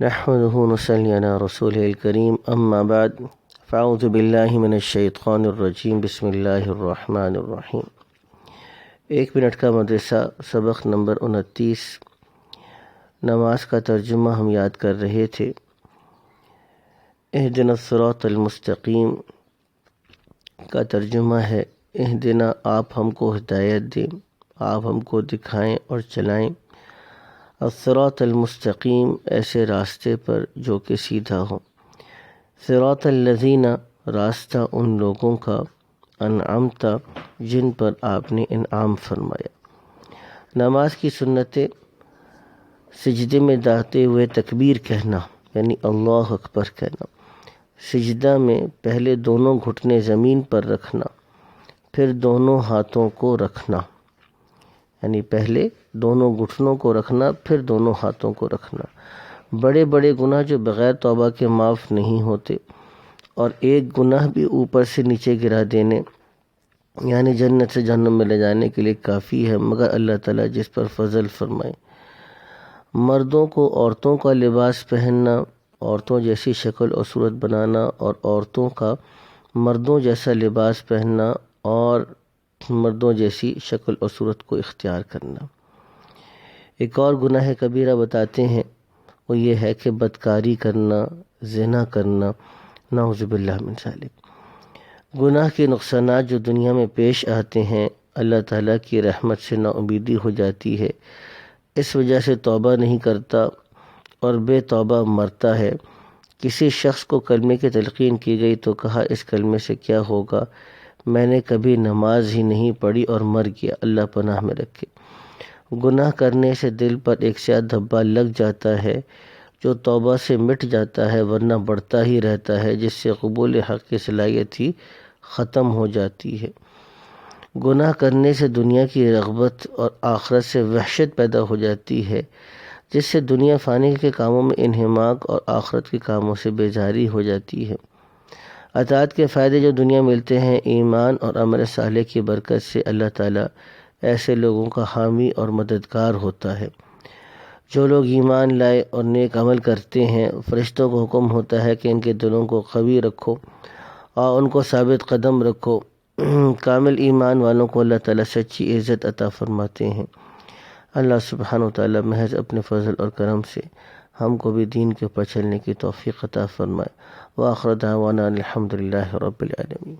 نحمده ونصلي على رسوله الكريم اما بعد فاعوذ باللہ من الشیطان الرجیم بسم اللہ الرحمن الرحیم۔ 1 منٹ کا مدرسہ، سبق نمبر 29۔ نماز کا ترجمہ ہم یاد کر رہے تھے۔ اہدنا الصراط المستقیم کا ترجمہ ہے اہدنا، آپ ہم کو ہدایت دیں، آپ ہم کو دکھائیں اور چلائیں، الصراط المستقیم، ایسے راستے پر جو کہ سیدھا ہو، صراط الذین، راستہ ان لوگوں کا، انعمت، جن پر آپ نے انعام فرمایا۔ نماز کی سنتیں: سجدے میں جاتے ہوئے تکبیر کہنا یعنی اللہ اکبر کہنا، سجدہ میں پہلے دونوں گھٹنے زمین پر رکھنا، پھر دونوں ہاتھوں کو رکھنا، یعنی پہلے دونوں گھٹنوں کو رکھنا پھر دونوں ہاتھوں کو رکھنا۔ بڑے بڑے گناہ جو بغیر توبہ کے معاف نہیں ہوتے، اور ایک گناہ بھی اوپر سے نیچے گرا دینے یعنی جنت سے جہنم میں لے جانے کے لیے کافی ہے، مگر اللہ تعالیٰ جس پر فضل فرمائے۔ مردوں کو عورتوں کا لباس پہننا، عورتوں جیسی شکل اور صورت بنانا، اور عورتوں کا مردوں جیسا لباس پہننا اور مردوں جیسی شکل اور صورت کو اختیار کرنا۔ ایک اور گناہ کبیرہ بتاتے ہیں، وہ یہ ہے کہ بدکاری کرنا، زنا کرنا، نعوذ باللہ من ذالک۔ گناہ کے نقصانات جو دنیا میں پیش آتے ہیں، اللہ تعالیٰ کی رحمت سے نا امیدی ہو جاتی ہے، اس وجہ سے توبہ نہیں کرتا اور بے توبہ مرتا ہے۔ کسی شخص کو کلمے کی تلقین کی گئی تو کہا اس کلمے سے کیا ہوگا، میں نے کبھی نماز ہی نہیں پڑھی اور مر گیا، اللہ پناہ میں رکھے۔ گناہ کرنے سے دل پر ایک سیاہ دھبا لگ جاتا ہے جو توبہ سے مٹ جاتا ہے، ورنہ بڑھتا ہی رہتا ہے، جس سے قبول حق کی صلاحیت ہی ختم ہو جاتی ہے۔ گناہ کرنے سے دنیا کی رغبت اور آخرت سے وحشت پیدا ہو جاتی ہے، جس سے دنیا فانی کے کاموں میں انہماک اور آخرت کے کاموں سے بیزاری ہو جاتی ہے۔ اطاعت کے فائدے جو دنیا ملتے ہیں، ایمان اور عمل صالح کی برکت سے اللہ تعالیٰ ایسے لوگوں کا حامی اور مددگار ہوتا ہے۔ جو لوگ ایمان لائے اور نیک عمل کرتے ہیں، فرشتوں کو حکم ہوتا ہے کہ ان کے دلوں کو قوی رکھو اور ان کو ثابت قدم رکھو۔ کامل ایمان والوں کو اللہ تعالیٰ سچی عزت عطا فرماتے ہیں۔ اللہ سبحانہ و تعالیٰ محض اپنے فضل اور کرم سے ہم کو بھی دین کے اوپر چلنے کی توفیق عطا فرمائے۔ وآخر دعوانا الحمدللہ رب العالمین۔